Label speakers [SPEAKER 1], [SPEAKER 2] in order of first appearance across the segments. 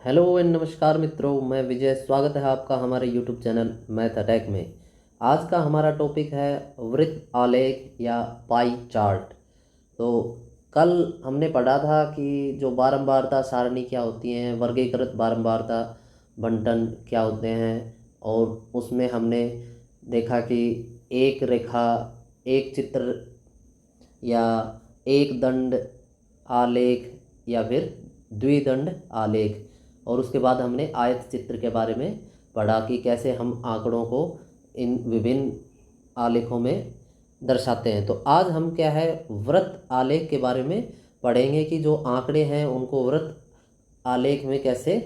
[SPEAKER 1] Hello and नमस्कार मित्रों, मैं विजय। स्वागत है आपका हमारे यूट्यूब चैनल मैथ अटैक में। आज का हमारा टॉपिक है वृत्त आलेख या पाई चार्ट। तो कल हमने पढ़ा था कि जो बारंबारता सारणी क्या होती हैं, वर्गीकृत बारंबारता बंटन क्या होते हैं, और उसमें हमने देखा कि एक रेखा, एक चित्र या एक दंड आलेख या फिर द्विदंड आलेख, और उसके बाद हमने आयत चित्र के बारे में पढ़ा कि कैसे हम आंकड़ों को इन विभिन्न आलेखों में दर्शाते हैं। तो आज हम क्या है, वृत्त आलेख के बारे में पढ़ेंगे कि जो आंकड़े हैं उनको वृत्त आलेख में कैसे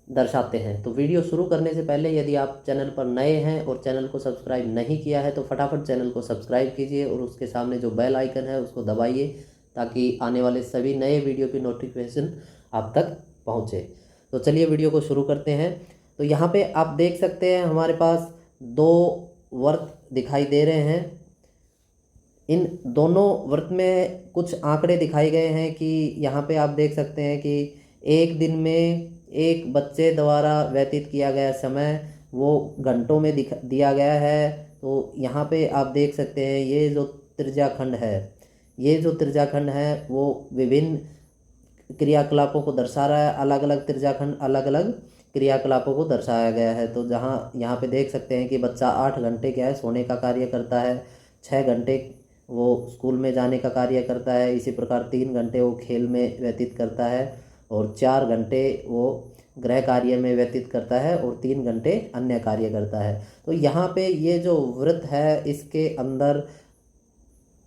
[SPEAKER 1] दर्शाते हैं। तो वीडियो शुरू करने से पहले यदि आप चैनल पर नए हैं और चैनल को सब्सक्राइब नहीं किया है तो फटाफट चैनल को सब्सक्राइब कीजिए और उसके सामने जो बेल आइकन है उसको दबाइए ताकि आने वाले सभी नए वीडियो की नोटिफिकेशन आप तक पहुंचे। तो चलिए वीडियो को शुरू करते हैं। तो यहाँ पे आप देख सकते हैं हमारे पास दो वृत्त दिखाई दे रहे हैं। इन दोनों वृत्त में कुछ आंकड़े दिखाए गए हैं कि यहाँ पे आप देख सकते हैं कि एक दिन में एक बच्चे द्वारा व्यतीत किया गया समय वो घंटों में दिया गया है। तो यहाँ पे आप देख सकते हैं ये जो त्रिज्याखंड है, ये जो त्रिज्याखंड है वो विभिन्न क्रियाकलापों को दर्शा रहा है। अलग अलग त्रिज्याखंड अलग अलग क्रियाकलापों को दर्शाया गया है। तो जहाँ यहाँ पे देख सकते हैं कि बच्चा 8 घंटे क्या है सोने का कार्य करता है, 6 घंटे वो स्कूल में जाने का कार्य करता है, इसी प्रकार 3 घंटे वो खेल में व्यतीत करता है और 4 घंटे वो गृह कार्य में व्यतीत करता है और 3 घंटे अन्य कार्य करता है। तो यहाँ पे ये जो वृत्त है इसके अंदर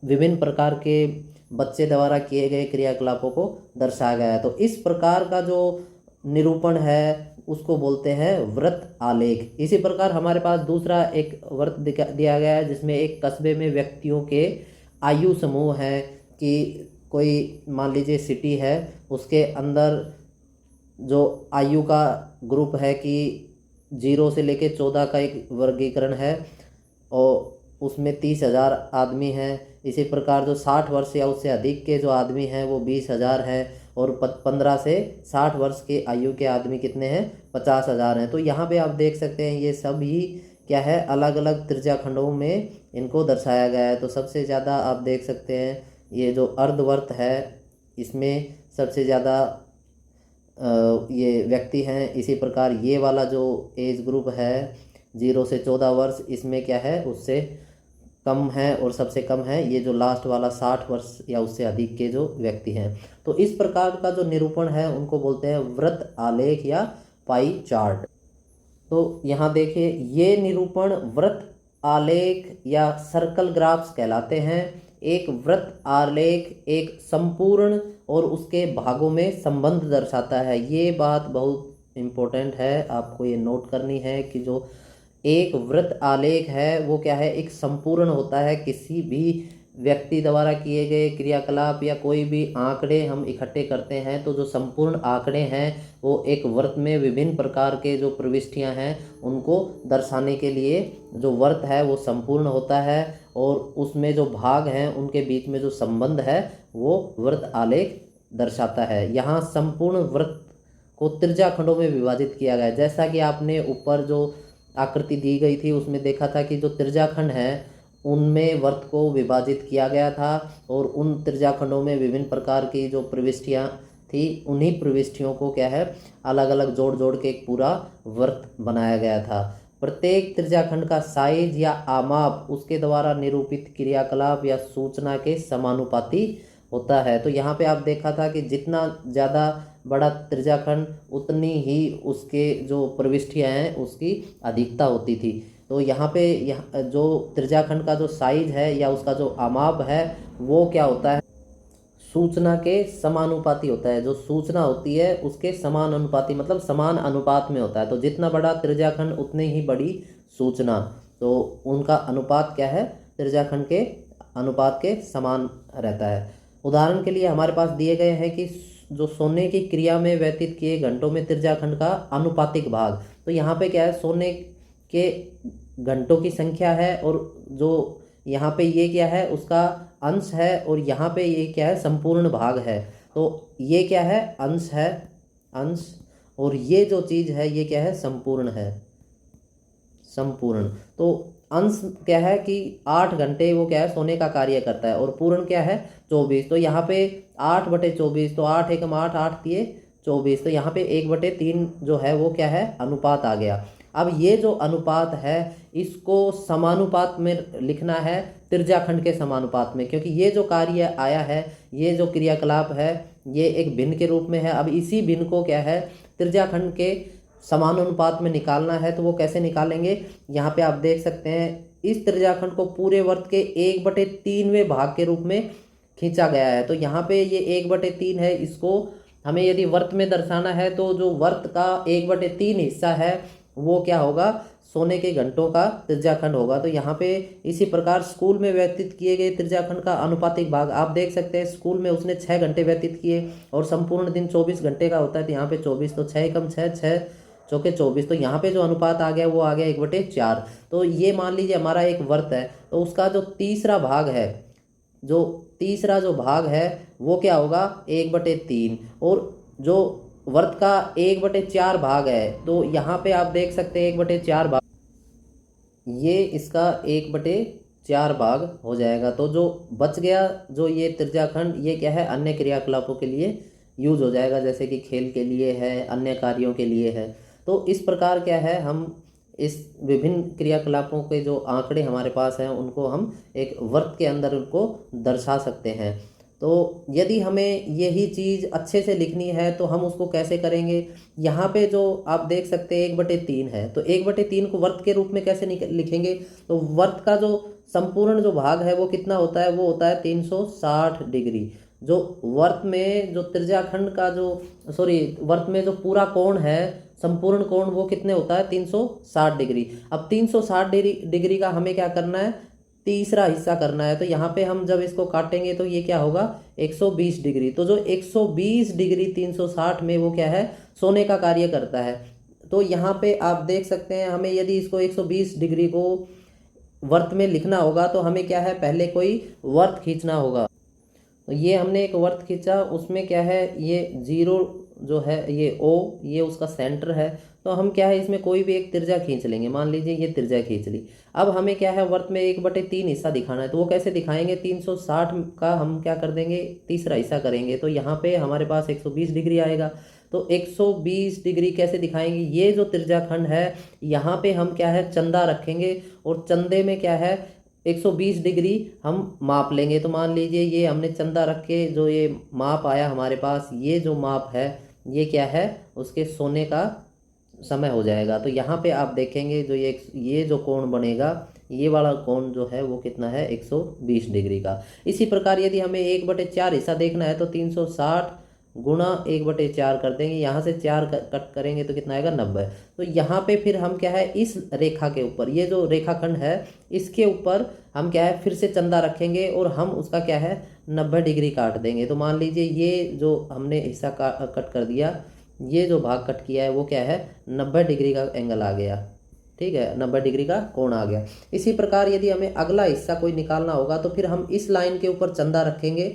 [SPEAKER 1] विभिन्न प्रकार के बच्चे द्वारा किए गए क्रियाकलापों को दर्शाया गया है। तो इस प्रकार का जो निरूपण है उसको बोलते हैं वृत्त आलेख। इसी प्रकार हमारे पास दूसरा एक वृत्त दिया गया है जिसमें एक कस्बे में व्यक्तियों के आयु समूह है कि कोई मान लीजिए सिटी है, उसके अंदर जो आयु का ग्रुप है कि 0 से लेके 14 का एक वर्गीकरण है और उसमें 30,000 आदमी हैं। इसी प्रकार जो 60 वर्ष या उससे अधिक के जो आदमी हैं वो 20,000 हैं और 15 से 60 वर्ष के आयु के आदमी कितने हैं, 50,000 हैं। तो यहाँ पे आप देख सकते हैं ये सब ही क्या है, अलग अलग त्रिज्याखंडों में इनको दर्शाया गया है। तो सबसे ज़्यादा आप देख सकते हैं ये जो अर्धवर्त है इसमें सबसे ज़्यादा ये व्यक्ति हैं। इसी प्रकार ये वाला जो एज ग्रुप है 0 से 14 वर्ष, इसमें क्या है उससे कम है और सबसे कम है ये जो लास्ट वाला 60 वर्ष या उससे अधिक के जो व्यक्ति हैं। तो इस प्रकार का जो निरूपण है उनको बोलते हैं वृत्त आलेख या पाई चार्ट। तो यहाँ देखिए ये निरूपण वृत्त आलेख या सर्कल ग्राफ्स कहलाते हैं। एक वृत्त आलेख एक संपूर्ण और उसके भागों में संबंध दर्शाता है। ये बात बहुत इम्पोर्टेंट है, आपको ये नोट करनी है कि जो एक वृत्त आलेख है वो क्या है, एक संपूर्ण होता है। किसी भी व्यक्ति द्वारा किए गए क्रियाकलाप या कोई भी आंकड़े हम इकट्ठे करते हैं तो जो संपूर्ण आंकड़े हैं वो एक वृत्त में विभिन्न प्रकार के जो प्रविष्टियां हैं उनको दर्शाने के लिए जो वृत्त है वो संपूर्ण होता है और उसमें जो भाग हैं उनके बीच में जो संबंध है वो वृत्त आलेख दर्शाता है। यहाँ संपूर्ण वृत्त को त्रिज्याखंडों में विभाजित किया गया है। जैसा कि आपने ऊपर जो आकृति दी गई थी उसमें देखा था कि जो त्रिज्याखंड हैं उनमें वृत्त को विभाजित किया गया था और उन त्रिज्याखंडों में विभिन्न प्रकार की जो प्रविष्टियां थी उन्हीं प्रविष्टियों को क्या है अलग अलग जोड़ जोड़ के एक पूरा वृत्त बनाया गया था। प्रत्येक त्रिज्याखंड का साइज या आमाप उसके द्वारा निरूपित क्रियाकलाप या सूचना के समानुपाती होता है। तो यहाँ पे आप देखा था कि जितना ज़्यादा बड़ा त्रिज्याखंड उतनी ही उसके जो प्रविष्टियाँ हैं उसकी अधिकता होती थी। तो यहाँ पे जो त्रिज्याखंड का जो साइज है या उसका जो आमाप है वो क्या होता है, सूचना के समानुपाती होता है। जो सूचना होती है उसके समान अनुपाती, मतलब समान अनुपात में होता है। तो जितना बड़ा त्रिज्याखंड उतनी ही बड़ी सूचना, तो उनका अनुपात क्या है, त्रिज्याखंड के अनुपात के समान रहता है। उदाहरण के लिए हमारे पास दिए गए हैं कि जो सोने की क्रिया में व्यतीत किए घंटों में त्रिज्याखंड का अनुपातिक भाग। तो यहाँ पे क्या है, सोने के घंटों की संख्या है और जो यहाँ पे ये क्या है उसका अंश है और यहाँ पे ये क्या है संपूर्ण भाग है। तो ये क्या है, अंश है, अंश, और ये जो चीज़ है ये क्या है, संपूर्ण है, संपूर्ण। तो अंश क्या है कि 8 घंटे वो क्या है, सोने का कार्य करता है, और पूर्ण क्या है, 24। तो यहाँ पे 8/24, तो 8 एकम 8, 8×3 = 24। तो यहाँ पे 1/3 जो है वो क्या है, अनुपात आ गया। अब ये जो अनुपात है इसको समानुपात में लिखना है, त्रिज्याखंड के समानुपात में, क्योंकि ये जो कार्य आया है, ये जो क्रियाकलाप है, ये एक भिन्न के रूप में है। अब इसी भिन्न को क्या है, त्रिज्याखंड के समानुपात में निकालना है। तो वो कैसे निकालेंगे, यहाँ पे आप देख सकते हैं इस त्रिज्याखंड को पूरे वर्त के 1/3वें भाग के रूप में खींचा गया है। तो यहाँ पे ये 1/3 है, इसको हमें यदि वर्त में दर्शाना है तो जो वर्त का 1/3 हिस्सा है वो क्या होगा, सोने के घंटों का त्रिज्याखंड होगा। तो यहाँ पे इसी प्रकार स्कूल में व्यतीत किए गए त्रिज्याखंड का अनुपातिक भाग आप देख सकते हैं, स्कूल में उसने 6 घंटे व्यतीत किए और संपूर्ण दिन 24 घंटे का होता है। तो यहाँ पे 24, तो 6 एकम 6, 6×4 = 24। तो यहाँ पे जो अनुपात आ गया वो आ गया 1/4। तो ये मान लीजिए हमारा एक वर्त है, तो उसका जो तीसरा भाग है, जो तीसरा जो भाग है वो क्या होगा, 1/3। और जो वर्त का 1/4 भाग है, तो यहाँ पे आप देख सकते हैं 1/4 भाग, ये इसका 1/4 भाग हो जाएगा। तो जो बच गया जो ये त्रिज्याखंड, ये क्या है, अन्य क्रियाकलापों के लिए यूज हो जाएगा, जैसे कि खेल के लिए है, अन्य कार्यों के लिए है। तो इस प्रकार क्या है, हम इस विभिन्न क्रियाकलापों के जो आंकड़े हमारे पास हैं उनको हम एक वर्त के अंदर उनको दर्शा सकते हैं। तो यदि हमें यही चीज़ अच्छे से लिखनी है तो हम उसको कैसे करेंगे, यहाँ पे जो आप देख सकते हैं 1/3 है, तो 1/3 को वर्त के रूप में कैसे लिखेंगे। तो वर्त का जो संपूर्ण जो भाग है वो कितना होता है, वो होता है 360 डिग्री। जो वर्त में जो त्रिज्याखंड का जो वर्त में जो पूरा कोण है, संपूर्ण कोण, वो कितने होता है, 360 डिग्री। अब 360 डिग्री का हमें क्या करना है, तीसरा हिस्सा करना है। तो यहाँ पे हम जब इसको काटेंगे तो ये क्या होगा, 120 डिग्री। तो जो 120 डिग्री 360 में वो क्या है, सोने का कार्य करता है। तो यहाँ पे आप देख सकते हैं, हमें यदि इसको 120 डिग्री को वर्त में लिखना होगा तो हमें क्या है, पहले कोई वर्त खींचना होगा। तो ये हमने एक वर्त खींचा, उसमें क्या है, ये 0 जो है, ये O, ये उसका सेंटर है। तो हम क्या है, इसमें कोई भी एक त्रिज्या खींच लेंगे, मान लीजिए ये त्रिज्या खींच ली। अब हमें क्या है, वर्त में 1/3 हिस्सा दिखाना है। तो वो कैसे दिखाएंगे, 360 का हम क्या कर देंगे, तीसरा हिस्सा करेंगे। तो यहाँ पे हमारे पास 120 डिग्री आएगा। तो 120 डिग्री कैसे दिखाएंगे, ये जो त्रिज्याखंड है यहाँ पे हम क्या है, चंदा रखेंगे, और चंदे में क्या है, 120 डिग्री हम माप लेंगे। तो मान लीजिए ये हमने चंदा रख के जो ये माप आया हमारे पास, ये जो माप है ये क्या है, उसके सोने का समय हो जाएगा। तो यहाँ पे आप देखेंगे जो ये जो कोण बनेगा, ये वाला कोण जो है वो कितना है, 120 डिग्री का। इसी प्रकार यदि हमें 1/4 हिस्सा देखना है तो 360 गुणा 1/4 कर देंगे, यहाँ से 4 कट करेंगे तो कितना आएगा, 90। तो यहाँ पे फिर हम क्या है, इस रेखा के ऊपर, ये जो रेखाखंड है इसके ऊपर हम क्या है, फिर से चंदा रखेंगे और हम उसका क्या है, 90 डिग्री काट देंगे। तो मान लीजिए ये जो हमने हिस्सा कट कर दिया, ये जो भाग कट किया है वो क्या है, 90 डिग्री का एंगल आ गया, ठीक है, 90 डिग्री का कोण आ गया। इसी प्रकार यदि हमें अगला हिस्सा कोई निकालना होगा तो फिर हम इस लाइन के ऊपर चंदा रखेंगे,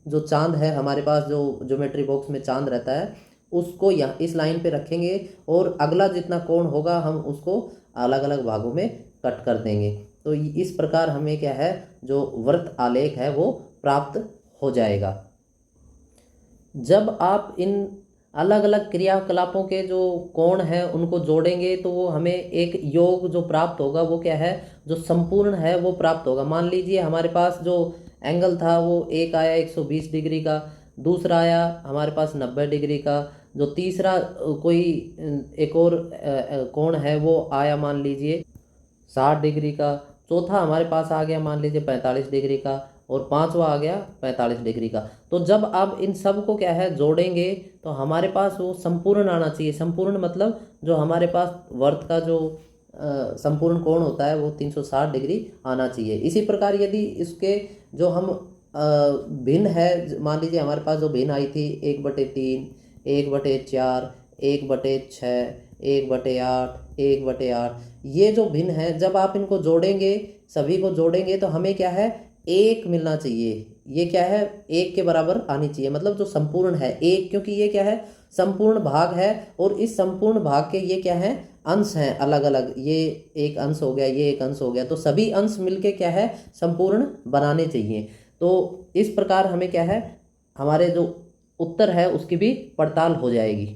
[SPEAKER 1] जो चांद है हमारे पास, जो ज्योमेट्री बॉक्स में चांद रहता है, उसको यहाँ इस लाइन पे रखेंगे, और अगला जितना कोण होगा हम उसको अलग अलग भागों में कट कर देंगे। तो इस प्रकार हमें क्या है, जो वर्त आलेख है वो प्राप्त हो जाएगा। जब आप इन अलग अलग क्रियाकलापों के जो कोण हैं उनको जोड़ेंगे तो वो हमें एक योग जो प्राप्त होगा वो क्या है, जो संपूर्ण है वो प्राप्त होगा। मान लीजिए हमारे पास जो एंगल था वो एक आया 120 डिग्री का, दूसरा आया हमारे पास 90 डिग्री का, जो तीसरा कोई एक और कोण है वो आया मान लीजिए 60 डिग्री का, चौथा हमारे पास आ गया मान लीजिए 45 डिग्री का, और पांचवा आ गया 45 डिग्री का। तो जब आप इन सब को क्या है, जोड़ेंगे तो हमारे पास वो संपूर्ण आना चाहिए। संपूर्ण मतलब जो हमारे पास वर्त का जो संपूर्ण कोण होता है वो 360 डिग्री आना चाहिए। इसी प्रकार यदि इसके जो हम भिन्न है, मान लीजिए हमारे पास जो भिन्न आई थी 1/3, 1/4, 1/6, 1/8, 1/8, ये जो भिन्न है, जब आप इनको जोड़ेंगे, सभी को जोड़ेंगे तो हमें क्या है, एक मिलना चाहिए, ये क्या है, 1 के बराबर आनी चाहिए, मतलब जो संपूर्ण है 1, क्योंकि ये क्या है, संपूर्ण भाग है। और इस संपूर्ण भाग के ये क्या है, अंश हैं अलग अलग, ये एक अंश हो गया, ये एक अंश हो गया, तो सभी अंश मिलके क्या है, संपूर्ण बनाने चाहिए। तो इस प्रकार हमें क्या है, हमारे जो उत्तर है उसकी भी पड़ताल हो जाएगी।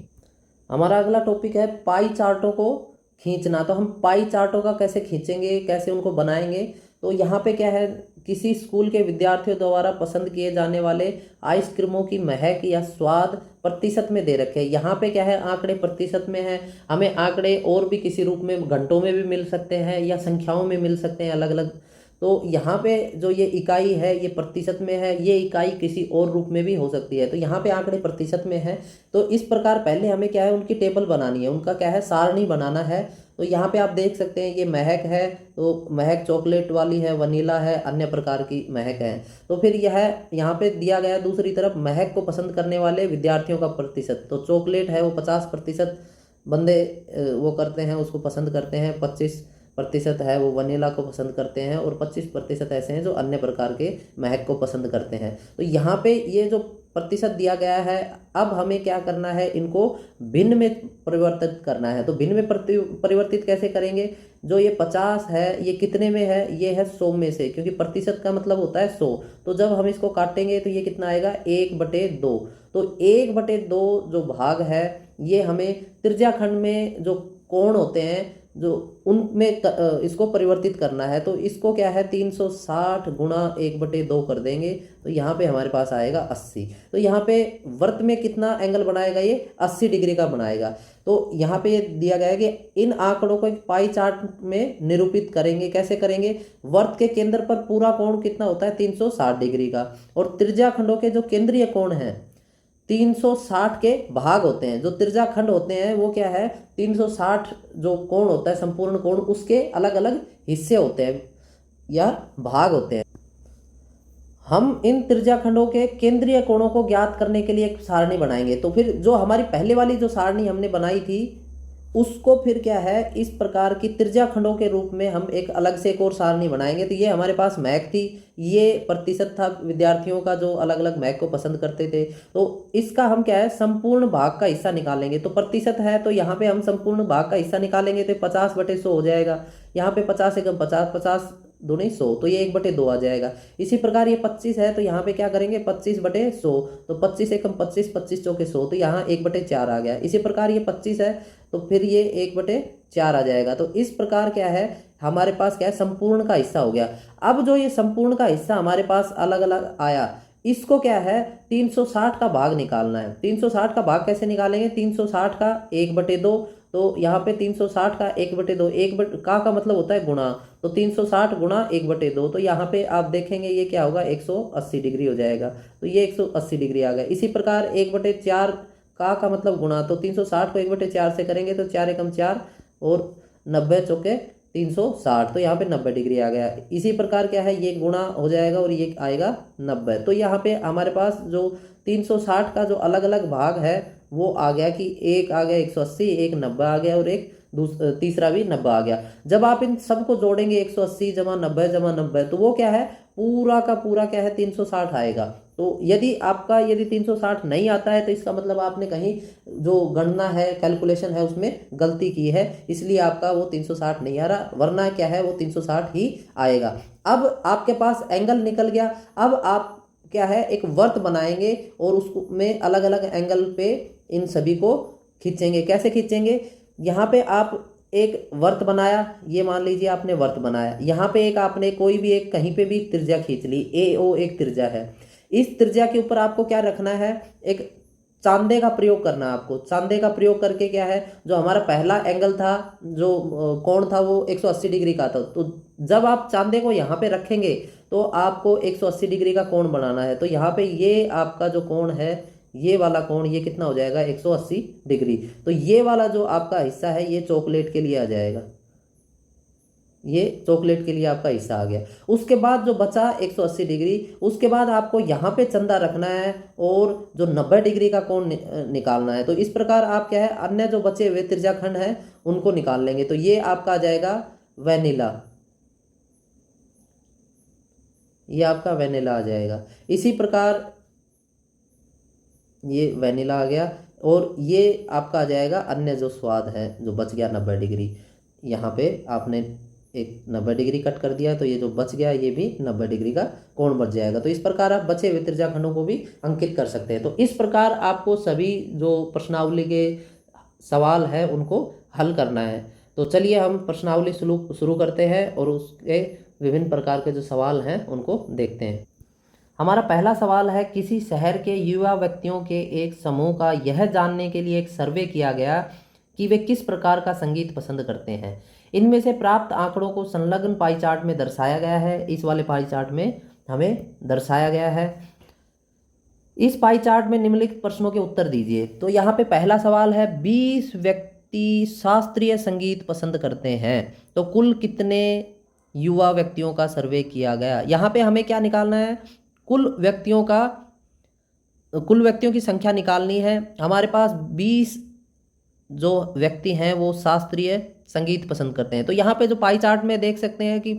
[SPEAKER 1] हमारा अगला टॉपिक है पाई चार्टों को खींचना। तो हम पाई चार्टों का कैसे खींचेंगे, कैसे उनको बनाएंगे। तो यहाँ पे क्या है, किसी स्कूल के विद्यार्थियों द्वारा पसंद किए जाने वाले आइसक्रीमों की महक या स्वाद प्रतिशत में दे रखे हैं। यहाँ पे क्या है, आंकड़े प्रतिशत में है। हमें आंकड़े और भी किसी रूप में घंटों में भी मिल सकते हैं या संख्याओं में मिल सकते हैं अलग अलग। तो यहाँ पे जो ये इकाई है ये प्रतिशत में है, ये इकाई किसी और रूप में भी हो सकती है। तो यहाँ पे आंकड़े प्रतिशत में है। तो इस प्रकार पहले हमें क्या है, उनकी टेबल बनानी है, उनका क्या है, सारणी बनाना है। तो यहाँ पे आप देख सकते हैं ये महक है, तो महक चॉकलेट वाली है, वनीला है, अन्य प्रकार की महक है। तो फिर यह यहाँ पे दिया गया दूसरी तरफ महक को पसंद करने वाले विद्यार्थियों का प्रतिशत। तो चॉकलेट है वो 50% बंदे वो करते हैं, उसको पसंद करते हैं। 25% है वो वनीला को पसंद करते हैं, और 25% ऐसे हैं जो अन्य प्रकार के महक को पसंद करते हैं। तो यहाँ पे ये जो प्रतिशत दिया गया है, अब हमें क्या करना है, इनको भिन्न में परिवर्तित करना है। तो भिन्न में परिवर्तित कैसे करेंगे, जो ये 50 है ये कितने में है, ये है 100 में से, क्योंकि प्रतिशत का मतलब होता है 100। तो जब हम इसको काटेंगे तो ये कितना आएगा, 1/2। तो 1/2 जो भाग है, ये हमें त्रिज्याखंड में जो कोण होते हैं जो उनमें इसको परिवर्तित करना है। तो इसको क्या है, 360 गुणा 1/2 कर देंगे, तो यहाँ पे हमारे पास आएगा 80। तो यहाँ पे वर्त में कितना एंगल बनाएगा, ये 80 डिग्री का बनाएगा। तो यहाँ पे ये दिया गया है कि इन आंकड़ों को एक पाई चार्ट में निरूपित करेंगे। कैसे करेंगे, वर्त के केंद्र पर पूरा कोण कितना होता है, 360 डिग्री का, और त्रिज्याखंडों के जो केंद्रीय कोण है 360 के भाग होते हैं। जो त्रिज्याखंड होते हैं वो क्या है, 360 जो कोण होता है संपूर्ण कोण, उसके अलग अलग हिस्से होते हैं या भाग होते हैं। हम इन त्रिज्याखंडों के केंद्रीय कोणों को ज्ञात करने के लिए एक सारणी बनाएंगे। तो फिर जो हमारी पहले वाली जो सारणी हमने बनाई थी, उसको फिर क्या है, इस प्रकार की त्रिज्याखंडों के रूप में हम एक अलग से एक और सारणी बनाएंगे। तो ये हमारे पास महक थी, ये प्रतिशत था विद्यार्थियों का जो अलग अलग महक को पसंद करते थे। तो इसका हम क्या है, संपूर्ण भाग का हिस्सा निकालेंगे। तो प्रतिशत है, तो यहाँ पे हम संपूर्ण भाग का हिस्सा निकालेंगे तो 50/100 हो जाएगा। यहाँ पे 50 एकम 50, 50 दूनी 100, तो ये 1/2 आ जाएगा। इसी प्रकार ये 25 है, तो यहाँ पे क्या करेंगे, 25/100, तो 25 एकम 25, 25 चौके 100, तो यहाँ 1/4 आ गया। इसी प्रकार ये 25 है, तो फिर ये 1/4 आ जाएगा। तो इस प्रकार क्या है, हमारे पास क्या है, संपूर्ण का हिस्सा हो गया। अब जो ये संपूर्ण का हिस्सा हमारे पास अलग अलग आया, इसको क्या है, 360 का भाग निकालना है। 360 का भाग कैसे निकालेंगे, 360 का 1/2। तो यहाँ पे 360 का 1/2, का मतलब होता है गुणा। तो 360 गुणा 1/2, तो यहाँ पे आप देखेंगे ये क्या होगा, 180 डिग्री हो जाएगा। तो ये 180 डिग्री आ गया। इसी प्रकार 1/4 का मतलब गुणा। तो 360 को 1/4 से करेंगे तो 4 एकम 4 और 90 चौके 360, तो यहाँ पे 90 डिग्री आ गया। इसी प्रकार क्या है, ये गुणा हो जाएगा और ये आएगा 90। तो यहाँ पे हमारे पास जो 360 का जो अलग अलग भाग है वो आ गया कि एक आ गया 180, एक 90 आ गया, और एक तीसरा भी 90 आ गया। जब आप इन सबको जोड़ेंगे 180 जमा 90 जमा 90, तो वो क्या है, पूरा का पूरा क्या है, 360 आएगा। तो यदि 360 नहीं आता है, तो इसका मतलब आपने कहीं जो गणना है, कैलकुलेशन है, उसमें गलती की है, इसलिए आपका वो 360 नहीं आ रहा, वरना क्या है वो 360 ही आएगा। अब आपके पास एंगल निकल गया। अब आप क्या है, एक वर्त बनाएंगे और उसको में अलग अलग एंगल पे इन सभी को खींचेंगे। कैसे खींचेंगे, यहाँ पे आप एक वर्त बनाया, ये मान लीजिए आपने वर्त बनाया, यहाँ पे एक आपने कोई भी एक कहीं पे भी त्रिज्या खींच ली, AO एक त्रिज्या है। इस त्रिज्या के ऊपर आपको क्या रखना है, एक चांदे का प्रयोग करना है आपको। चांदे का प्रयोग करके क्या है, जो हमारा पहला एंगल था, जो कोण था, वो 180 डिग्री का था। तो जब आप चांदे को यहाँ पे रखेंगे तो आपको 180 डिग्री का कोण बनाना है। तो यहाँ पे ये आपका जो कोण है, ये वाला कोण, ये कितना हो जाएगा, 180 डिग्री। तो ये वाला जो आपका हिस्सा है, ये चॉकलेट के लिए आ जाएगा, ये चॉकलेट के लिए आपका हिस्सा आ गया। उसके बाद जो बचा 180 डिग्री, उसके बाद आपको यहाँ पे चंदा रखना है और जो 90 डिग्री का कोण निकालना है। तो इस प्रकार आप क्या है, अन्य जो बचे हुए त्रिज्याखंड हैं उनको निकाल लेंगे। तो ये आपका आ जाएगा वैनिला, ये आपका वेनिला आ जाएगा। इसी प्रकार ये वेनिला आ गया, और ये आपका आ जाएगा अन्य जो स्वाद है जो बच गया 90 डिग्री। यहाँ पे आपने एक 90 डिग्री कट कर दिया, तो ये जो बच गया ये भी 90 डिग्री का कोण बच जाएगा। तो इस प्रकार आप बचे हुए त्रिज्याखंडों को भी अंकित कर सकते हैं। तो इस प्रकार आपको सभी जो प्रश्नावली के सवाल है उनको हल करना है। तो चलिए हम प्रश्नावली शुरू करते हैं और उसके विभिन्न प्रकार के जो सवाल हैं उनको देखते हैं। हमारा पहला सवाल है, किसी शहर के युवा व्यक्तियों के एक समूह का यह जानने के लिए एक सर्वे किया गया कि वे किस प्रकार का संगीत पसंद करते हैं। इनमें से प्राप्त आंकड़ों को संलग्न पाई चार्ट में दर्शाया गया है। इस वाले पाई चार्ट में हमें दर्शाया गया है। इस पाई चार्ट में निम्नलिखित प्रश्नों के उत्तर दीजिए। तो यहाँ पे पहला सवाल है, 20 व्यक्ति शास्त्रीय संगीत पसंद करते हैं, तो कुल कितने युवा व्यक्तियों का सर्वे किया गया। यहाँ पे हमें क्या निकालना है, कुल व्यक्तियों की संख्या निकालनी है। हमारे पास 20 जो व्यक्ति हैं वो शास्त्रीय संगीत पसंद करते हैं। तो यहाँ पे जो पाई चार्ट में देख सकते हैं कि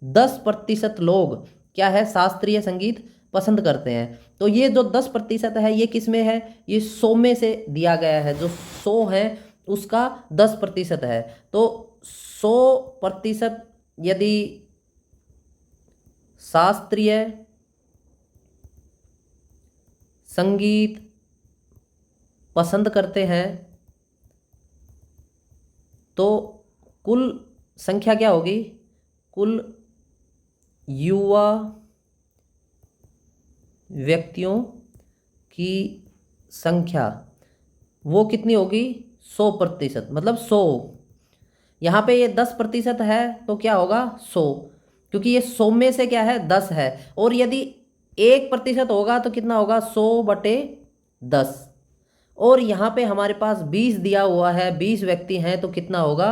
[SPEAKER 1] 10% लोग क्या है, शास्त्रीय संगीत पसंद करते हैं। तो ये जो 10% है ये किस में है, ये 100 में से दिया गया है। जो 100 है उसका 10% है। तो 100% यदि शास्त्रीय संगीत पसंद करते हैं तो कुल संख्या क्या होगी, कुल युवा व्यक्तियों की संख्या वो कितनी होगी, 100%, मतलब 100। यहाँ पे ये 10% है तो क्या होगा 100, क्योंकि ये 100 में से क्या है 10 है। और यदि 1% होगा तो कितना होगा, 100/10। और यहाँ पे हमारे पास 20 दिया हुआ है, 20 व्यक्ति हैं तो कितना होगा,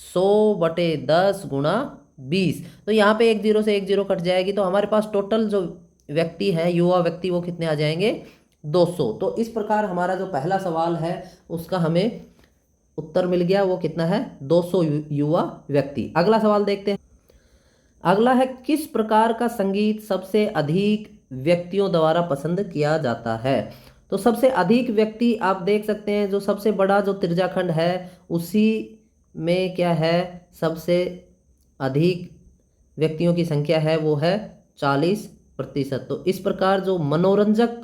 [SPEAKER 1] 100/10 गुणा 20। तो यहाँ पे 1 0 से 1 0 कट जाएगी। तो हमारे पास टोटल जो व्यक्ति हैं, युवा व्यक्ति, वो कितने आ जाएंगे, 200। तो इस प्रकार हमारा जो पहला सवाल है उसका हमें उत्तर मिल गया, वो कितना है, 200 युवा व्यक्ति। अगला सवाल देखते हैं। अगला है, किस प्रकार का संगीत सबसे अधिक व्यक्तियों द्वारा पसंद किया जाता है। तो सबसे अधिक व्यक्ति आप देख सकते हैं, जो सबसे बड़ा जो त्रिज्याखंड है उसी में क्या है, सबसे अधिक व्यक्तियों की संख्या है वो है 40%। तो इस प्रकार जो मनोरंजक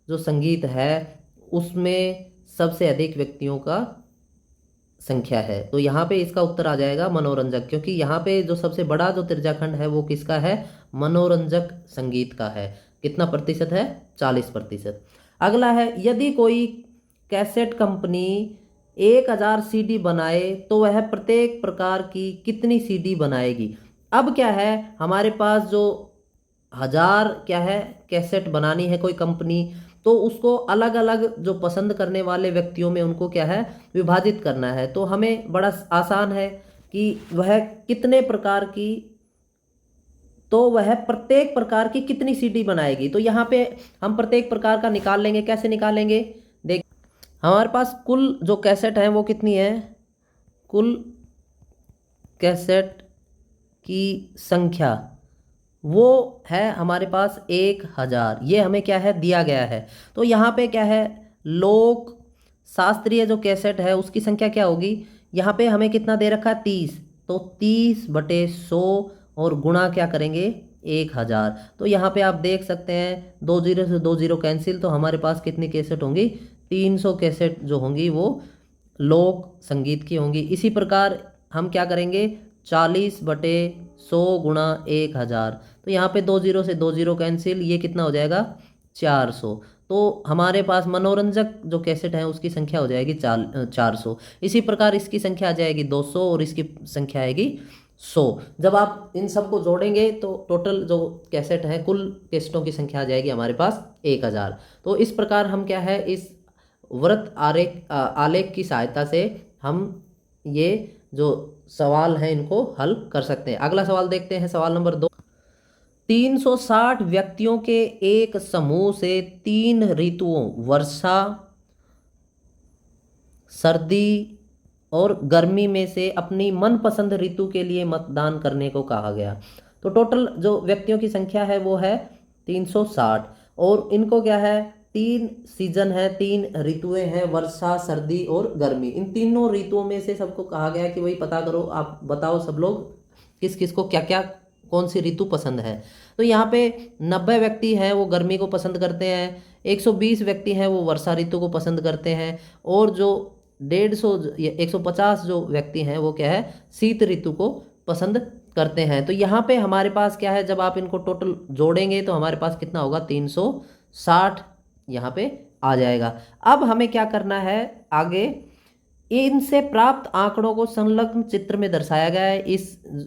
[SPEAKER 1] जो संगीत है उसमें सबसे अधिक व्यक्तियों का संख्या है। तो यहाँ पे इसका उत्तर आ जाएगा मनोरंजक, क्योंकि यहाँ पे जो सबसे बड़ा जो त्रिज्याखंड है वो किसका है, मनोरंजक संगीत का है। कितना प्रतिशत है, 40%। अगला है, यदि कोई कैसेट कंपनी 1000 CD बनाए तो वह प्रत्येक प्रकार की कितनी CD बनाएगी। अब क्या है, हमारे पास जो 1000 क्या है कैसेट बनानी है कोई कंपनी, तो उसको अलग अलग जो पसंद करने वाले व्यक्तियों में उनको क्या है, विभाजित करना है। तो हमें बड़ा आसान है कि वह कितने प्रकार की, तो वह प्रत्येक प्रकार की कितनी CD बनाएगी। तो यहाँ पे हम प्रत्येक प्रकार का निकाल लेंगे। कैसे निकालेंगे, देख, हमारे पास कुल जो कैसेट है वो कितनी है, कुल कैसेट की संख्या वो है हमारे पास 1000। ये हमें क्या है, दिया गया है। तो यहाँ पे क्या है, लोक शास्त्रीय जो कैसेट है उसकी संख्या क्या होगी, यहाँ पे हमें कितना दे रखा है, 30। तो 30/100 और गुणा क्या करेंगे, 1000। तो यहाँ पे आप देख सकते हैं 2 0 से 2 0 कैंसिल, तो हमारे पास कितनी कैसेट होंगी, 300 कैसेट जो होंगी वो लोक संगीत की होंगी। इसी प्रकार हम क्या करेंगे, 40/100 गुणा 1000। तो यहाँ पे 2 0 से 2 0 कैंसिल, ये कितना हो जाएगा, 400। तो हमारे पास मनोरंजक जो कैसेट है उसकी संख्या हो जाएगी 400। इसी प्रकार इसकी संख्या आ जाएगी 200 और इसकी संख्या आएगी 100। जब आप इन सब को जोड़ेंगे तो टोटल जो कैसेट है, कुल कैसेटों की संख्या आ जाएगी हमारे पास 1000। तो इस प्रकार हम क्या है, इस वृत्त आलेख की सहायता से हम ये जो सवाल हैं इनको हल कर सकते हैं। अगला सवाल देखते हैं, सवाल नंबर 2। 360 व्यक्तियों के एक समूह से 3 ऋतुओं वर्षा, सर्दी और गर्मी में से अपनी मनपसंद ऋतु के लिए मतदान करने को कहा गया। तो टोटल जो व्यक्तियों की संख्या है वो है 360। और इनको क्या है, 3 सीजन है, 3 ऋतुएं हैं, वर्षा, सर्दी और गर्मी। इन तीनों ऋतुओं में से सबको कहा गया है कि वही पता करो, आप बताओ सब लोग किस किस को क्या क्या कौन सी ऋतु पसंद है। तो यहाँ पे 90 व्यक्ति हैं वो गर्मी को पसंद करते हैं, 120 व्यक्ति हैं वो वर्षा ऋतु को पसंद करते हैं, और जो 150 या 150 जो व्यक्ति हैं वो क्या है, शीत ऋतु को पसंद करते हैं। तो यहाँ पे हमारे पास क्या है, जब आप इनको टोटल जोड़ेंगे तो हमारे पास कितना होगा, 360 यहाँ पे आ जाएगा। अब हमें क्या करना है आगे, इनसे प्राप्त आंकड़ों को संलग्न चित्र में दर्शाया गया है।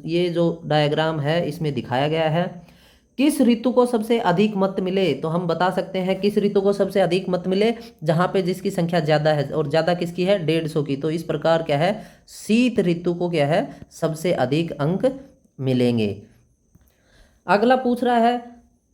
[SPEAKER 1] ये जो डायग्राम है इसमें दिखाया गया है। किस ऋतु को सबसे अधिक मत मिले, तो हम बता सकते हैं किस ऋतु को सबसे अधिक मत मिले, जहां पे जिसकी संख्या ज्यादा है, और ज्यादा किसकी है, 150 की। तो इस प्रकार क्या है, शीत ऋतु को क्या है, सबसे अधिक अंक मिलेंगे। अगला पूछ रहा है,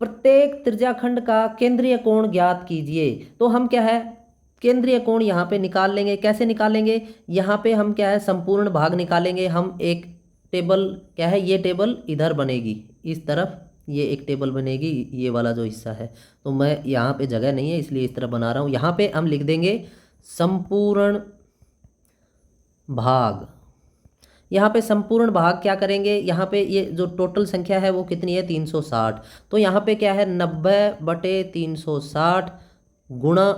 [SPEAKER 1] प्रत्येक त्रिज्याखंड का केंद्रीय कोण ज्ञात कीजिए। तो हम क्या है, केंद्रीय कोण यहाँ पे निकाल लेंगे। कैसे निकालेंगे, यहाँ पे हम क्या है, संपूर्ण भाग निकालेंगे। हम एक टेबल क्या है, ये टेबल इधर बनेगी, इस तरफ ये एक टेबल बनेगी, ये वाला जो हिस्सा है। तो मैं यहाँ पे जगह नहीं है इसलिए इस तरह बना रहा हूँ। यहाँ पे हम लिख देंगे संपूर्ण भाग। यहाँ पे संपूर्ण भाग क्या करेंगे, यहाँ पे ये जो टोटल संख्या है वो कितनी है, 360। तो यहाँ पे क्या है, 90/360 गुणा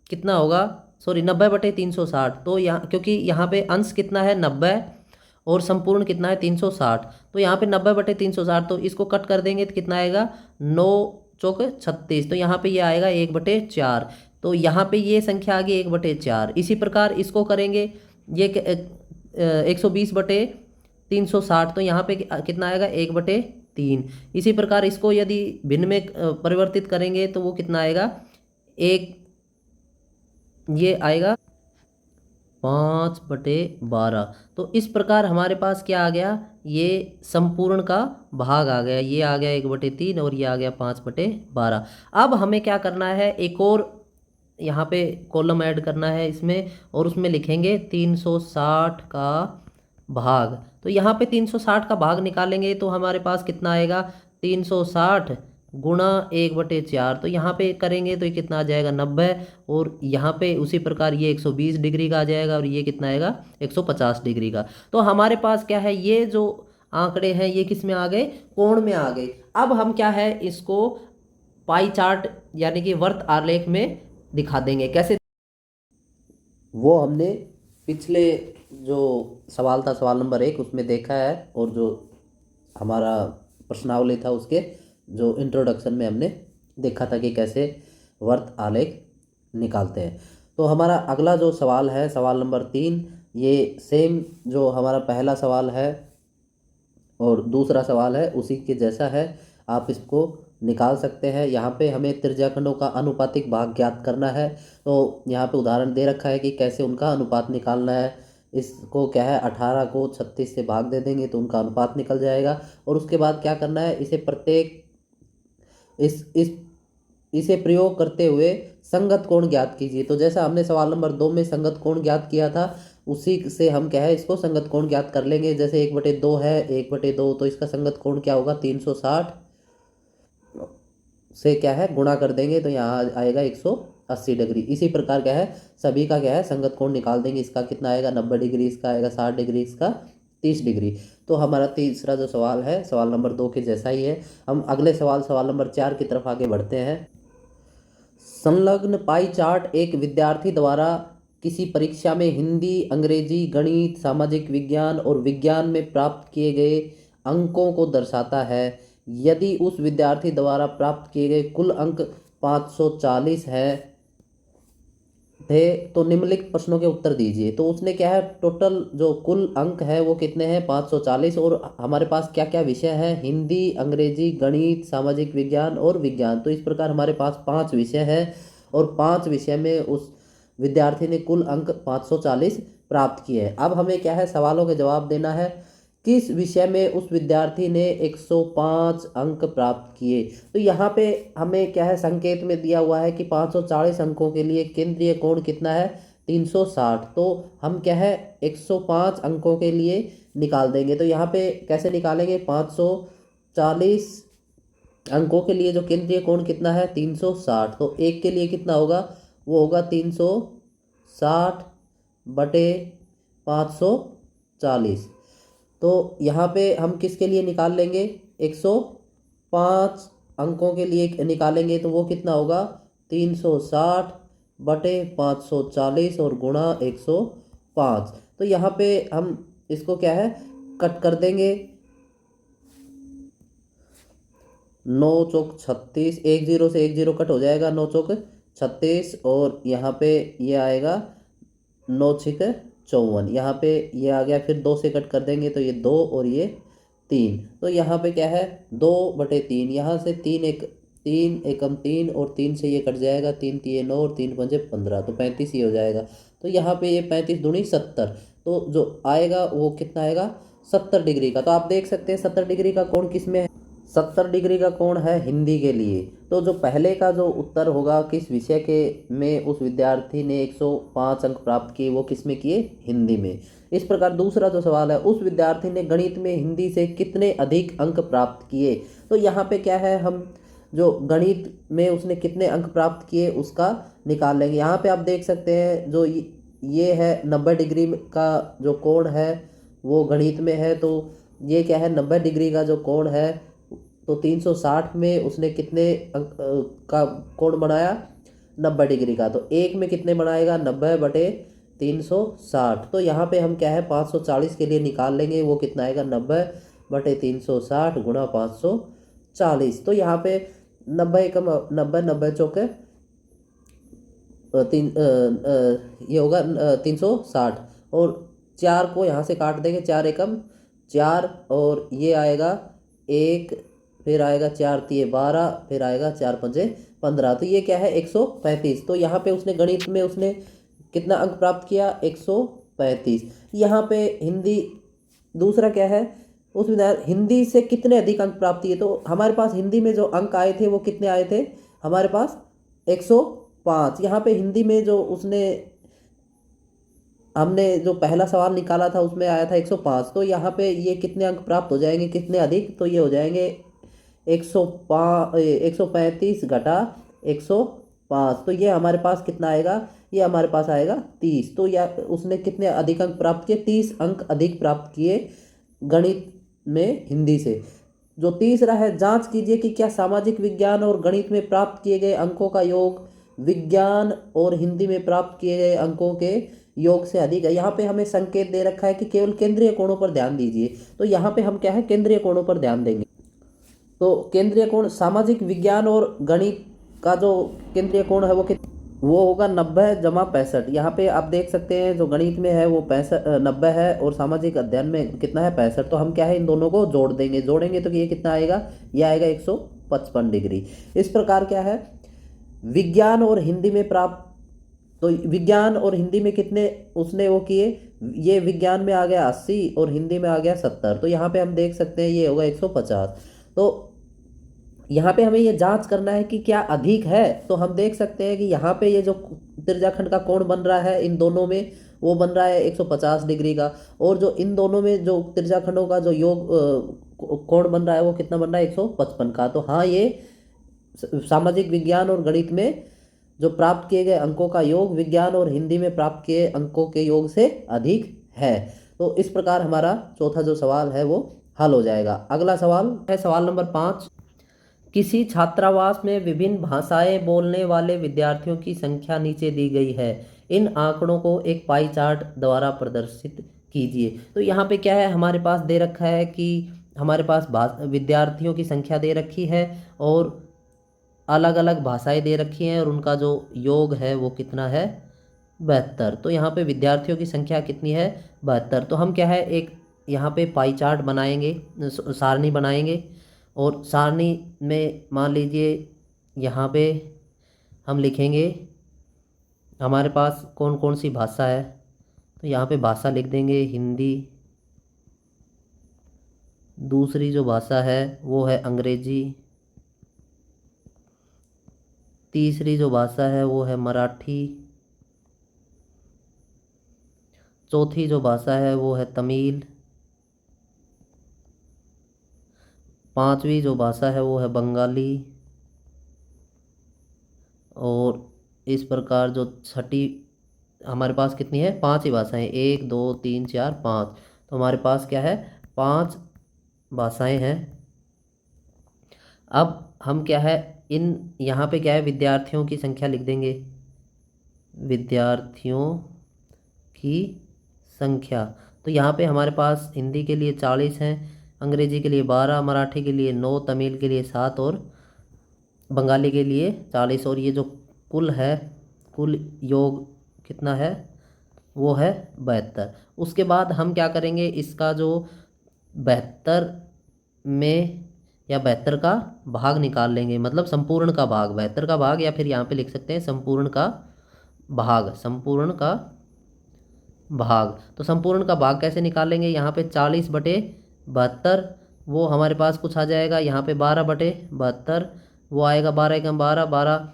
[SPEAKER 1] कितना होगा, सॉरी 90/360। तो यहाँ क्योंकि यहाँ पे अंश कितना है 90 और संपूर्ण कितना है 360, तो यहाँ पे 90/360, तो इसको कट कर देंगे तो कितना आएगा, 9 चौक 36। तो यहाँ पे ये आएगा 1/4। तो यहाँ पे ये संख्या आ गई 1/4। इसी प्रकार इसको करेंगे, ये 120/360, तो यहाँ पे कितना आएगा 1/3। इसी प्रकार इसको यदि भिन्न में परिवर्तित करेंगे तो वो कितना आएगा, ये आएगा 5/12। तो इस प्रकार हमारे पास क्या आ गया, ये संपूर्ण का भाग आ गया, ये आ गया 1/3 और ये आ गया 5/12। अब हमें क्या करना है, एक और यहाँ पे कॉलम ऐड करना है इसमें, और उसमें लिखेंगे 360 का भाग। तो यहाँ पे 360 का भाग निकालेंगे तो हमारे पास कितना आएगा, 360 गुणा 1/4। तो यहाँ पे करेंगे तो ये कितना आ जाएगा, 90। और यहाँ पे उसी प्रकार ये 120 डिग्री का आ जाएगा, और ये कितना आएगा, 150 डिग्री का। तो हमारे पास क्या है, ये जो आंकड़े हैं ये किस में आ गए, कोण में आ गए। अब हम क्या है, इसको पाई चार्ट यानी कि वर्त आलेख में दिखा देंगे। कैसे, वो हमने पिछले जो सवाल था, सवाल नंबर 1, उसमें देखा है, और जो हमारा प्रश्नावली था उसके जो इंट्रोडक्शन में हमने देखा था कि कैसे वर्त आलेख निकालते हैं। तो हमारा अगला जो सवाल है, सवाल नंबर 3, ये सेम जो हमारा पहला सवाल है और दूसरा सवाल है उसी के जैसा है। आप इसको निकाल सकते हैं। यहाँ पे हमें त्रिज्याखंडों का अनुपातिक भाग ज्ञात करना है। तो यहाँ पे उदाहरण दे रखा है कि कैसे उनका अनुपात निकालना है। इसको क्या है, 18 को 36 से भाग दे देंगे तो उनका अनुपात निकल जाएगा। और उसके बाद क्या करना है, इसे प्रत्येक इसे प्रयोग करते हुए संगत कोण ज्ञात कीजिए। तो जैसा हमने सवाल नंबर 2 में संगत कोण ज्ञात किया था, उसी से हम क्या है, इसको संगत कोण ज्ञात कर लेंगे। जैसे 1/2 है, 1/2, तो इसका संगत कोण क्या होगा, 360 से क्या है गुणा कर देंगे तो यहाँ आएगा 180 डिग्री। इसी प्रकार क्या है, सभी का क्या है संगत कोण निकाल देंगे। इसका कितना आएगा, 90 डिग्री, इसका आएगा 60 डिग्री, इसका 30 डिग्री। तो हमारा तीसरा जो सवाल है सवाल नंबर 2 के जैसा ही है। हम अगले सवाल नंबर 4 की तरफ आगे बढ़ते हैं। संलग्न पाई चार्ट एक विद्यार्थी द्वारा किसी परीक्षा में हिंदी, अंग्रेजी, गणित, सामाजिक विज्ञान और विज्ञान में प्राप्त किए गए अंकों को दर्शाता है। यदि उस विद्यार्थी द्वारा प्राप्त किए गए कुल अंक 540 थे तो निम्नलिखित प्रश्नों के उत्तर दीजिए। तो उसने क्या है, टोटल जो कुल अंक है वो कितने हैं, 540। और हमारे पास क्या क्या विषय है, हिंदी, अंग्रेजी, गणित, सामाजिक विज्ञान और विज्ञान। तो इस प्रकार हमारे पास 5 विषय है, और 5 विषय में उस विद्यार्थी ने कुल अंक 540 प्राप्त किए हैं। अब हमें क्या है, सवालों के जवाब देना है। किस विषय में उस विद्यार्थी ने 105 अंक प्राप्त किए। तो यहाँ पे हमें क्या है, संकेत में दिया हुआ है कि 540 अंकों के लिए केंद्रीय कोण कितना है, 360। तो हम क्या है, 105 अंकों के लिए निकाल देंगे। तो यहाँ पे कैसे निकालेंगे, 500 40 अंकों के लिए जो केंद्रीय कोण कितना है 360, तो एक के लिए कितना होगा, वो होगा 360 बटे 540। तो यहाँ पे हम किसके लिए निकाल लेंगे, 105 अंकों के लिए निकालेंगे, तो वो कितना होगा 360 बटे 540 और गुणा 105। तो यहाँ पे हम इसको क्या है कट कर देंगे, 9 चौक 36, 10 से 10 कट हो जाएगा, 9 चौक 36, और यहाँ पे ये आएगा 9 छिक 54, यहाँ पे ये आ गया, फिर 2 से कट कर देंगे तो ये 2 और ये 3, तो यहाँ पे क्या है 2/3, यहाँ से 3 एकम 3 और 3 से ये कट जाएगा, 3 तिये 9 और 3 पंजे 15, तो 35 ये हो जाएगा। तो यहाँ पे ये 35 दूनी 70, तो जो आएगा वो कितना आएगा 70 डिग्री का। तो आप देख सकते हैं 70 डिग्री का कोण किस में है, 70 डिग्री का कोण है हिंदी के लिए। तो जो पहले का जो उत्तर होगा किस विषय के में उस विद्यार्थी ने 105 अंक प्राप्त किए, वो किस में किए, हिंदी में। इस प्रकार दूसरा जो सवाल है, उस विद्यार्थी ने गणित में हिंदी से कितने अधिक अंक प्राप्त किए। तो यहाँ पे क्या है, हम जो गणित में उसने कितने अंक प्राप्त किए उसका निकाल लेंगे। यहाँ पे आप देख सकते हैं जो ये है 90 डिग्री का जो कोण है वो गणित में है, तो ये क्या है 90 डिग्री का जो कोण है, तो 360 में उसने कितने अंक का कोण बनाया, 90 डिग्री का। तो एक में कितने बनाएगा, 90 बटे 360। तो यहाँ पे हम क्या है 540 के लिए निकाल लेंगे, वो कितना आएगा 90 बटे 360 गुणा 540। तो यहाँ पे 90 एकम 90, 90 चौके ये होगा 360, और 4 को यहाँ से काट देंगे, 4 एकम 4, और ये आएगा 1, फिर आएगा 4 तिये 12, फिर आएगा 4 पंजे 15, तो ये क्या है 135। तो यहाँ पे उसने गणित में उसने कितना अंक प्राप्त किया, 135। यहाँ पे हिंदी दूसरा क्या है, उस विद्यार्थी हिंदी से कितने अधिक अंक प्राप्त किए। तो हमारे पास हिंदी में जो अंक आए थे वो कितने आए थे, हमारे पास 105। यहाँ पे हिंदी में जो उसने हमने जो पहला सवाल निकाला था उसमें आया था 105, तो यहाँ पे ये कितने अंक प्राप्त हो जाएंगे, कितने अधिक, तो ये हो जाएंगे 135 घटा 105, तो ये हमारे पास कितना आएगा, ये हमारे पास आएगा 30। तो या उसने कितने अधिक अंक प्राप्त किए, 30 अंक अधिक प्राप्त किए गणित में हिंदी से। जो तीसरा है, जांच कीजिए कि क्या सामाजिक विज्ञान और गणित में प्राप्त किए गए अंकों का योग विज्ञान और हिंदी में प्राप्त किए गए अंकों के योग से अधिक है। यहाँ पे हमें संकेत दे रखा है कि केवल केंद्रीय कोणों पर ध्यान दीजिए, तो यहाँ पे हम क्या है केंद्रीय कोणों पर ध्यान देंगे। तो केंद्रीय कोण सामाजिक विज्ञान और गणित का जो केंद्रीय कोण है वो होगा 90 जमा 65। यहाँ पे आप देख सकते हैं जो गणित में है वो 90 है और सामाजिक अध्ययन में कितना है 65। तो हम क्या है इन दोनों को जोड़ देंगे, जोड़ेंगे तो ये कितना आएगा, ये आएगा 155 डिग्री। इस प्रकार क्या है विज्ञान और हिंदी में प्राप्त, तो विज्ञान और हिंदी में कितने उसने वो किए, ये विज्ञान में आ गया 80 और हिंदी में आ गया 70। तो यहाँ पे हम देख सकते हैं ये होगा 150। तो यहाँ पे हमें ये जांच करना है कि क्या अधिक है। तो हम देख सकते हैं कि यहाँ पे ये जो त्रिज्याखंड का कोण बन रहा है इन दोनों में वो बन रहा है 150 डिग्री का, और जो इन दोनों में जो त्रिज्याखंडों का जो योग कोण बन रहा है वो कितना बन रहा है 155 का। तो हाँ ये सामाजिक विज्ञान और गणित में जो प्राप्त किए गए अंकों का योग विज्ञान और हिंदी में प्राप्त किए अंकों के योग से अधिक है। तो इस प्रकार हमारा चौथा जो सवाल है वो हल हो जाएगा। अगला सवाल है सवाल नंबर 5। किसी छात्रावास में विभिन्न भाषाएं बोलने वाले विद्यार्थियों की संख्या नीचे दी गई है। इन आंकड़ों को एक पाई चार्ट द्वारा प्रदर्शित कीजिए। तो यहाँ पे क्या है हमारे पास दे रखा है कि हमारे पास विद्यार्थियों की संख्या दे रखी है और अलग अलग भाषाएं दे रखी हैं और उनका जो योग है वो कितना है 72। तो यहाँ पे विद्यार्थियों की संख्या कितनी है 72। तो हम क्या है एक यहाँ पे पाई चार्ट बनाएंगे, सारणी बनाएंगे, और सारणी में मान लीजिए यहाँ पे हम लिखेंगे हमारे पास कौन कौन सी भाषा है। तो यहाँ पे भाषा लिख देंगे हिंदी, दूसरी जो भाषा है वो है अंग्रेजी, तीसरी जो भाषा है वो है मराठी, चौथी जो भाषा है वो है तमिल, पांचवी जो भाषा है वो है बंगाली, और इस प्रकार जो छठी हमारे पास कितनी है, 5 ही भाषाएं, 1 2 3 4 5। तो हमारे पास क्या है, 5 भाषाएं हैं। अब हम क्या है, इन यहाँ पे क्या है, विद्यार्थियों की संख्या लिख देंगे, विद्यार्थियों की संख्या। तो यहाँ पे हमारे पास हिंदी के लिए 40 हैं, अंग्रेजी के लिए 12, मराठी के लिए 9, तमिल के लिए 7 और बंगाली के लिए 40। और ये जो कुल है, कुल योग कितना है, वो है 72। उसके बाद हम क्या करेंगे, इसका जो 72 में या 72 का भाग निकाल लेंगे, मतलब संपूर्ण का भाग, 72 का भाग, या फिर यहाँ पे लिख सकते हैं संपूर्ण का भाग, संपूर्ण का भाग। तो संपूर्ण का भाग कैसे निकालेंगे, यहाँ पे 40/72, वो हमारे पास कुछ आ जाएगा, यहाँ पे 12/72 वो आएगा, 12 एकम 12, 12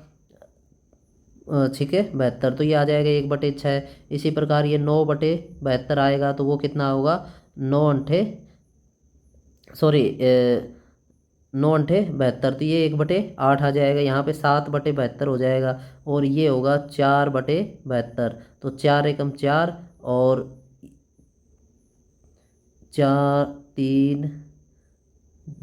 [SPEAKER 1] ठीक है 72, तो ये आ जाएगा 1/6। इसी प्रकार ये 9/72 आएगा, तो वो कितना होगा, 9 तो ये 1/8 आ जाएगा, यहाँ पे 7/72 हो जाएगा, और ये होगा 4/72। तो 4 एकम 4 और 4 3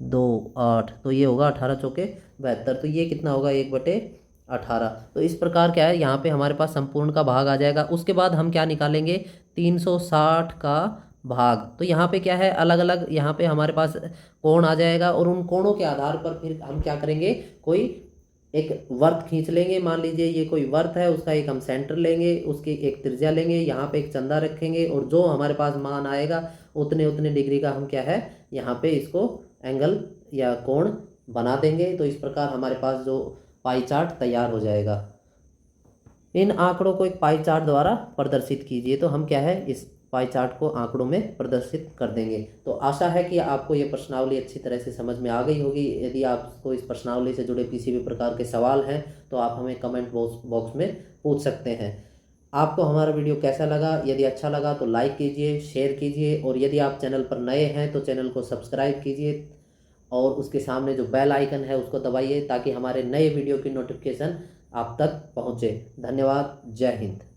[SPEAKER 1] 2 8, तो ये होगा 18 चौके 72। तो ये कितना होगा, 1/18। तो इस प्रकार क्या है, यहाँ पे हमारे पास संपूर्ण का भाग आ जाएगा। उसके बाद हम क्या निकालेंगे, 360 का भाग। तो यहाँ पे क्या है, अलग अलग यहाँ पे हमारे पास कोण आ जाएगा, और उन कोणों के आधार पर फिर हम क्या करेंगे, कोई एक वर्त खींच लेंगे। मान लीजिए ये कोई वर्त है, उसका एक हम सेंटर लेंगे, उसकी एक त्रिज्या लेंगे, यहाँ पे एक चंदा रखेंगे, और जो हमारे पास मान आएगा उतने उतने डिग्री का हम क्या है, यहाँ पे इसको एंगल या कोण बना देंगे। तो इस प्रकार हमारे पास जो पाई चार्ट तैयार हो जाएगा। इन आंकड़ों को एक पाई चार्ट द्वारा प्रदर्शित कीजिए। तो हम क्या है, इस पाई चार्ट को आंकड़ों में प्रदर्शित कर देंगे। तो आशा है कि आपको ये प्रश्नावली अच्छी तरह से समझ में आ गई होगी। यदि आपको इस प्रश्नावली से जुड़े किसी भी प्रकार के सवाल हैं तो आप हमें कमेंट बॉक्स में पूछ सकते हैं। आपको हमारा वीडियो कैसा लगा, यदि अच्छा लगा तो लाइक कीजिए, शेयर कीजिए, और यदि आप चैनल पर नए हैं तो चैनल को सब्सक्राइब कीजिए, और उसके सामने जो बेल आइकन है उसको दबाइए, ताकि हमारे नए वीडियो की नोटिफिकेशन आप तक पहुँचे। धन्यवाद। जय हिंद।